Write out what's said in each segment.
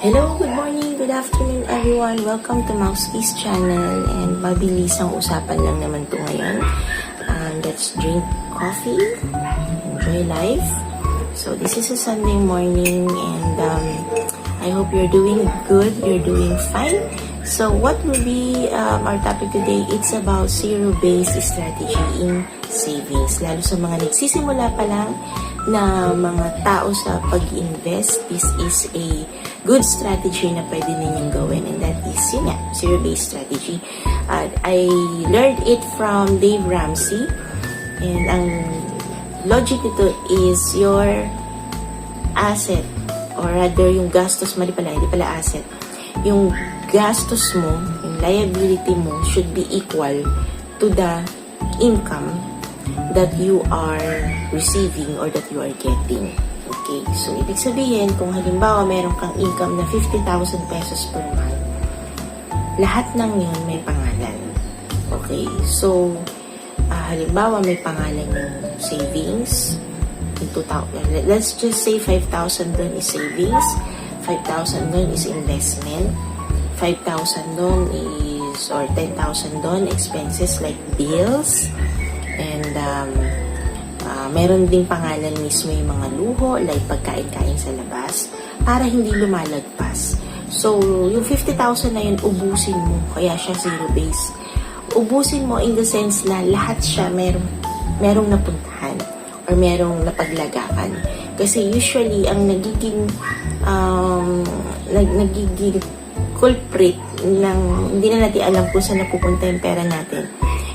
Hello, good morning, good afternoon everyone. Welcome to Mouseke's channel and mabilis ang usapan lang naman to ngayon. Let's drink coffee, enjoy life. So this is a Sunday morning and I hope you're doing good, you're doing fine. So what will be our topic today? It's about zero-based strategy in savings. Lalo sa mga nagsisimula pa lang na mga tao sa pag-invest, this is a good strategy na pwede ninyong gawin, and that is yun nga, zero-based strategy. I learned it from Dave Ramsey, and ang logic nito is your asset, or rather yung gastos, hindi pala asset, yung gastos mo, yung liability mo should be equal to the income that you are receiving or that you are getting. Okay, so ibig sabihin, kung halimbawa meron kang income na 50,000 pesos per month, lahat ng yun may pangalan. Okay, so halimbawa may pangalan yung savings, in 2,000, let's just say 5,000 doon is savings, 5,000 doon is investment, 5,000 doon is, or 10,000 doon, expenses like bills, and meron ding pangalan mismo yung mga luho, like pagkain-kain sa labas, para hindi lumalagpas. So, yung 50,000 na yun, ubusin mo, kaya siya zero-base. Ubusin mo in the sense na lahat siya merong napuntahan, or merong napaglagakan. Kasi usually, ang nagiging culprit ng hindi na natin alam kung saan napupunta yung pera natin,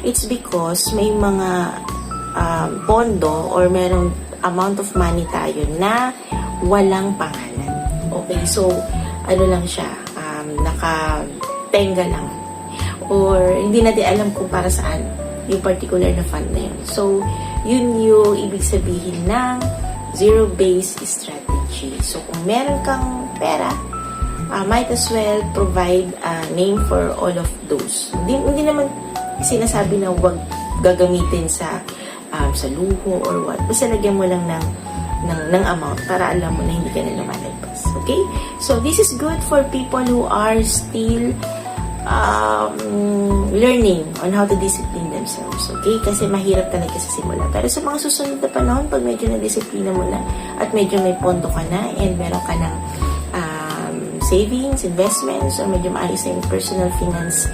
it's because may mga pondo or merong amount of money tayo na walang pangalan. Okay, so ano lang siya, nakatenga lang. Or hindi natin alam kung para saan yung particular na fund na yun. So, yun yung ibig sabihin ng zero-based strategy. So, kung meron kang pera, might as well provide a name for all of those. Hindi naman sinasabi na huwag gagamitin sa luho or what. Basta lagyan mo lang ng amount para alam mo na hindi ka na lumalagpas. Okay? So, this is good for people who are still learning on how to discipline themselves. Okay? Kasi mahirap talaga sa simula. Pero sa mga susunod na panahon, pag medyo na-disiplina mo na at medyo may pondo ka na and meron ka ng savings, investments, or medyo maayos na yung personal finance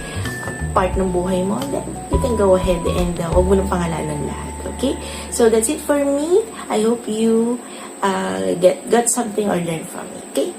part ng buhay mo, then you can go ahead and huwag mo nang pangalanan lahat. Okay? So, that's it for me. I hope you got something or learned from it. Okay?